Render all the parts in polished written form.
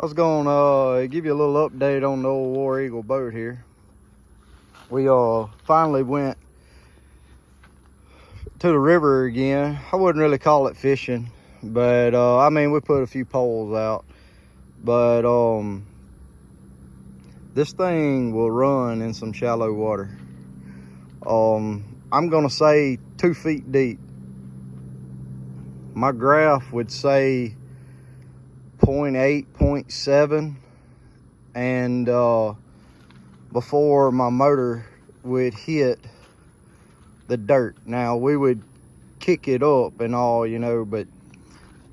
I was gonna give you a little update on the old War Eagle boat here. We finally went to the river again. I wouldn't really call it fishing, but I mean, we put a few poles out. But this thing will run in some shallow water. I'm gonna say 2 feet deep. My graph would say 0.8, 0.7, and before my motor would hit the dirt. Now we would kick it up and all, you know, but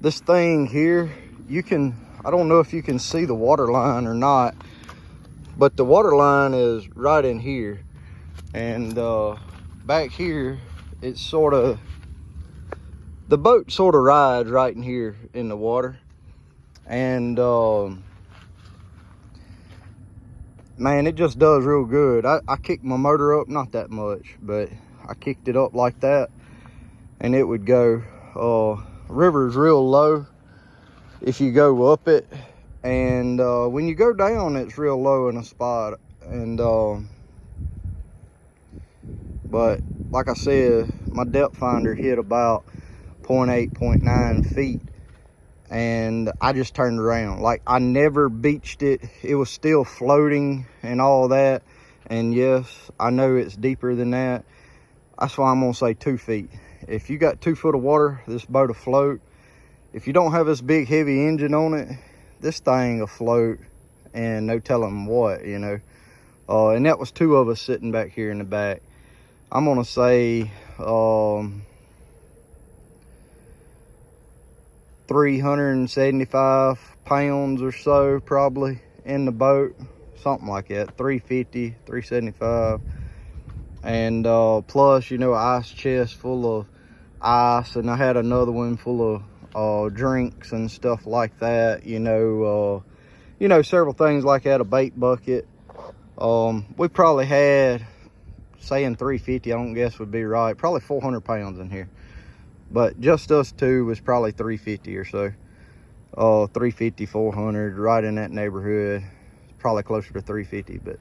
this thing here, I don't know if you can see the water line or not, but the water line is right in here, and back here it's the boat sort of rides right in here in the water. And man, it just does real good. I kicked my motor up, not that much, but I kicked it up like that and it would go. River's real low if you go up it, and when you go down it's real low in a spot. And but like I said, my depth finder hit about 0.8, 0.9 feet, and I just turned around. Like, I never beached it. It was still floating and all that. And yes, I know it's deeper than that. That's why I'm gonna say 2 feet. If you got 2 foot of water, this boat will float. If you don't have this big heavy engine on it, this thing will float and no telling what, you know. And that was 2 of us sitting back here in the back. I'm gonna say 375 pounds or so probably in the boat, something like that. 350, 375. And plus, you know, ice chest full of ice, and I had another one full of drinks and stuff like that, you know, several things like that. A bait bucket. We probably had, saying 350, I don't guess would be right, probably 400 pounds in here. But just us two was probably 350 or so. 350, 400, right in that neighborhood. Probably closer to 350, but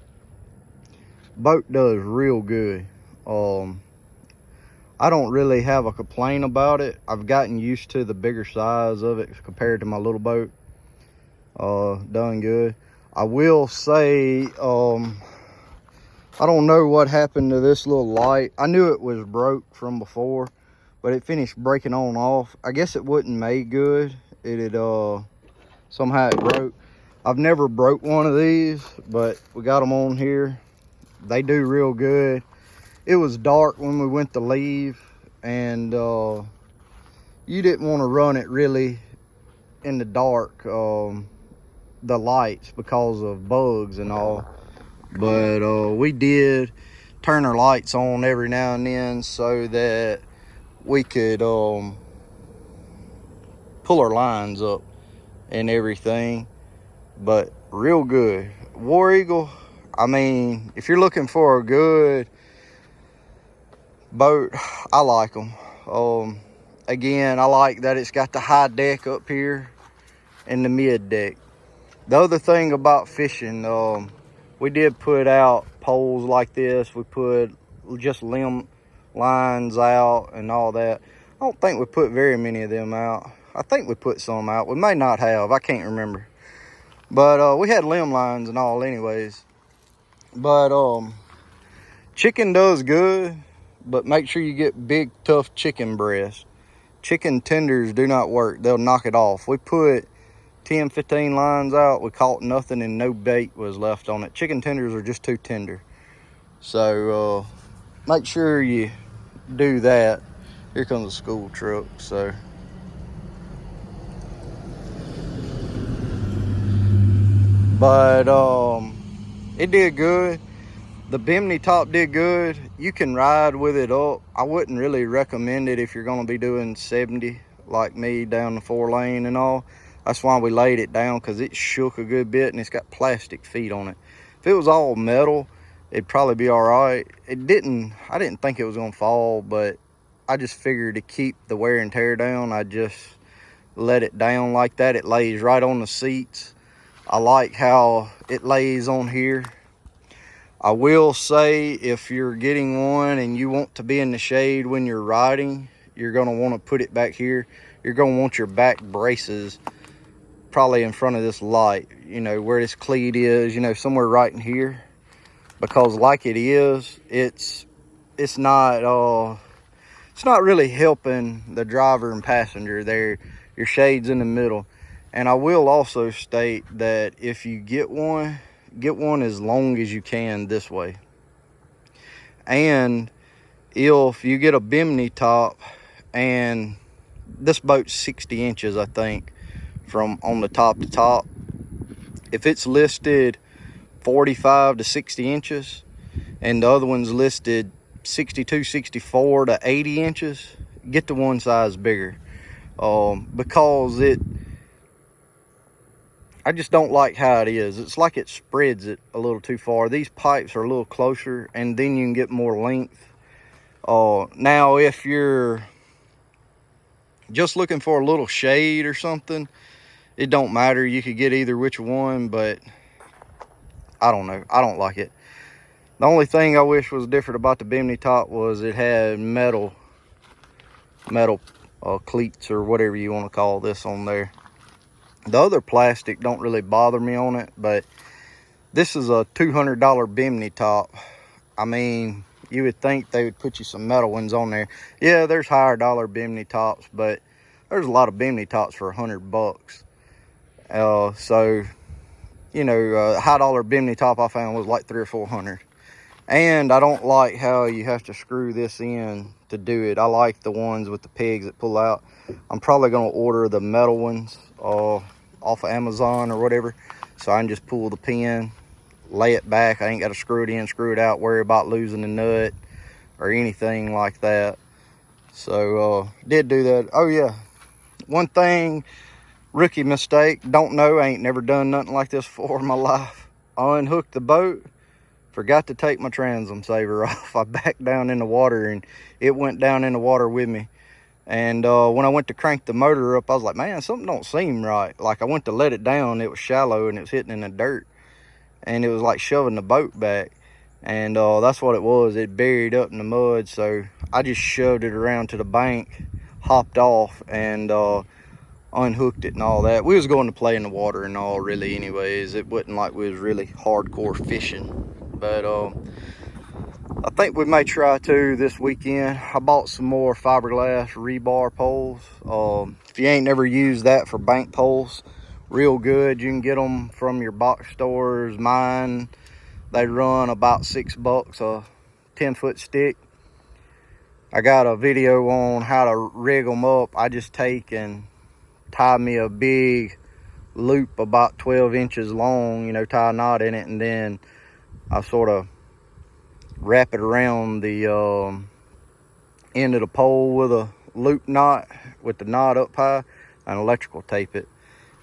boat does real good. I don't really have a complaint about it. I've gotten used to the bigger size of it compared to my little boat. Done good. I will say, I don't know what happened to this little light. I knew it was broke from before, but it finished breaking on off. I guess it wasn't made good. It had somehow it broke. I've never broke one of these, but we got them on here. They do real good. It was dark when we went to leave, and you didn't want to run it really in the dark, the lights, because of bugs and all. But we did turn our lights on every now and then so that we could pull our lines up and everything. But real good. War Eagle, I mean, if you're looking for a good boat, I like them. Again, I like that it's got the high deck up here and the mid deck. The other thing about fishing, we did put out poles like this. We put just limb lines out and all that. I don't think we put very many of them out. I think we put some out. We may not have. I can't remember. But we had limb lines and all anyways. But chicken does good, but make sure you get big, tough chicken breasts. Chicken tenders do not work. They'll knock it off. We put 10, 15 lines out. We caught nothing and no bait was left on it. Chicken tenders are just too tender. So make sure you do that. Here comes a school truck. So but it did good. The Bimini top did good. You can ride with it up. I wouldn't really recommend it if you're going to be doing 70 like me down the 4-lane and all. That's why we laid it down, because it shook a good bit and it's got plastic feet on it. If it was all metal, it'd probably be all right. I didn't think it was going to fall, but I just figured to keep the wear and tear down, I just let it down like that. It lays right on the seats. I like how it lays on here. I will say, if you're getting one and you want to be in the shade when you're riding, you're going to want to put it back here. You're going to want your back braces probably in front of this light, you know, where this cleat is, you know, somewhere right in here. Because like it is, it's not really helping the driver and passenger there. Your shade's in the middle. And I will also state that if you get one as long as you can this way. And if you get a Bimini top, and this boat's 60 inches, I think, from on the top to top. If it's listed 45 to 60 inches, and the other one's listed 62, 64 to 80 inches, get the one size bigger. Because I just don't like how it is. It's like it spreads it a little too far. These pipes are a little closer, and then you can get more length. Now, if you're just looking for a little shade or something, it don't matter. You could get either which one, but I don't know. I don't like it. The only thing I wish was different about the Bimini top was it had metal cleats or whatever you want to call this on there. The other plastic don't really bother me on it, but this is a $200 Bimini top. I mean, you would think they would put you some metal ones on there. Yeah, there's higher dollar Bimini tops, but there's a lot of Bimini tops for $100. So, you know, high dollar Bimini top I found was like $300 or $400. And I don't like how you have to screw this in to do it. I like the ones with the pegs that pull out. I'm probably going to order the metal ones off of Amazon or whatever, so I can just pull the pin, lay it back. I ain't got to screw it in, screw it out, worry about losing the nut or anything like that. So did do that. Oh yeah, one thing, rookie mistake, don't know, I ain't never done nothing like this before in my life. I unhooked the boat, forgot to take my transom saver off. I backed down in the water and it went down in the water with me. And when I went to crank the motor up, I was like, man, something don't seem right. Like I went to let it down, it was shallow and it was hitting in the dirt. And it was like shoving the boat back. And that's what it was. It buried up in the mud. So I just shoved it around to the bank, hopped off, and unhooked it and all that. We was going to play in the water and all, really, anyways. It wasn't like we was really hardcore fishing. But I think we may try to this weekend. I bought some more fiberglass rebar poles. If you ain't never used that for bank poles, real good. You can get them from your box stores. Mine, they run about $6 a 10-foot stick. I got a video on how to rig them up. I just take and tie me a big loop about 12 inches long, you know, tie a knot in it, and then I sort of wrap it around the end of the pole with a loop knot, with the knot up high, and electrical tape it.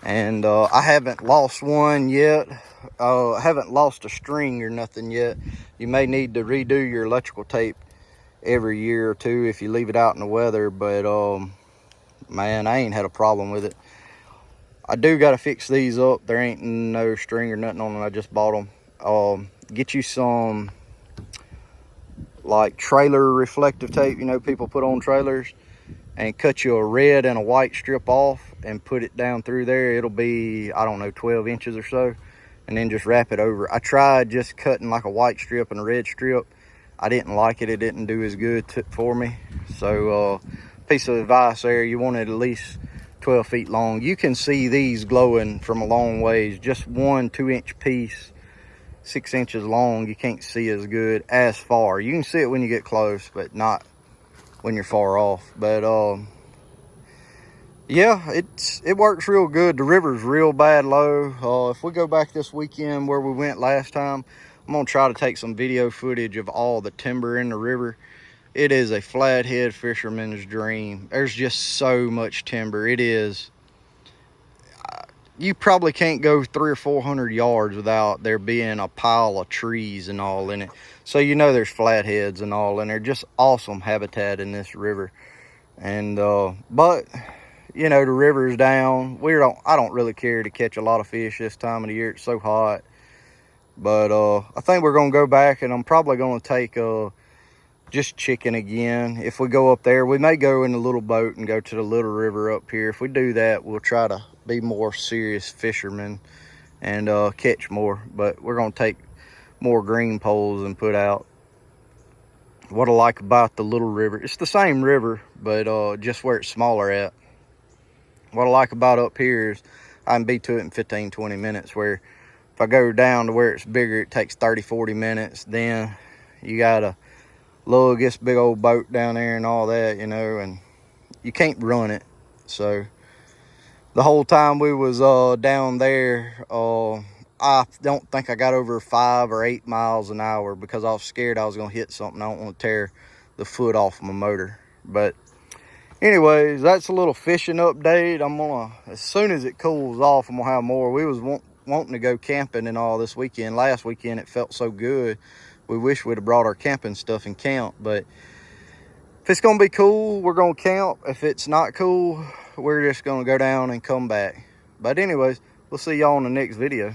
And I haven't lost one yet. I haven't lost a string or nothing yet. You may need to redo your electrical tape every year or two if you leave it out in the weather, but man, I ain't had a problem with it. I do got to fix these up. There ain't no string or nothing on them. I just bought them. Get you some like trailer reflective tape, you know, people put on trailers, and cut you a red and a white strip off and put it down through there. It'll be, I don't know, 12 inches or so, and then just wrap it over. I tried just cutting like a white strip and a red strip. I didn't like it. It didn't do as good for me. So piece of advice there, you want it at least 12 feet long. You can see these glowing from a long ways. Just 1 2-inch piece, 6 inches long, you can't see as good as far. You can see it when you get close, but not when you're far off. But yeah, it works real good. The river's real bad low. If we go back this weekend where we went last time, I'm gonna try to take some video footage of all the timber in the river. It is a flathead fisherman's dream. There's just so much timber. It is, you probably can't go 300 or 400 yards without there being a pile of trees and all in it. So you know there's flatheads and all in there. Just awesome habitat in this river. And but you know, the river's down. I don't really care to catch a lot of fish this time of the year. It's so hot. But I think we're gonna go back, and I'm probably gonna take just chicken again. If we go up there, we may go in a little boat and go to the little river up here. If we do that, we'll try to be more serious fishermen and catch more. But we're gonna take more green poles and put out. What I like about the little river, it's the same river, but just where it's smaller at. What I like about up here is I can be to it in 15-20 minutes, where if I go down to where it's bigger, it takes 30-40 minutes. Then you gotta lug this big old boat down there and all that, you know, and you can't run it. So the whole time we was down there, I don't think I got over 5 or 8 miles an hour, because I was scared I was gonna hit something. I don't want to tear the foot off my motor. But anyways, that's a little fishing update. I'm gonna, as soon as it cools off, I'm gonna have more. We was wanting to go camping and all this weekend. Last weekend it felt so good. We wish we'd have brought our camping stuff and camp. But if it's gonna be cool, we're gonna camp. If it's not cool, we're just gonna go down and come back. But anyways, we'll see y'all in the next video.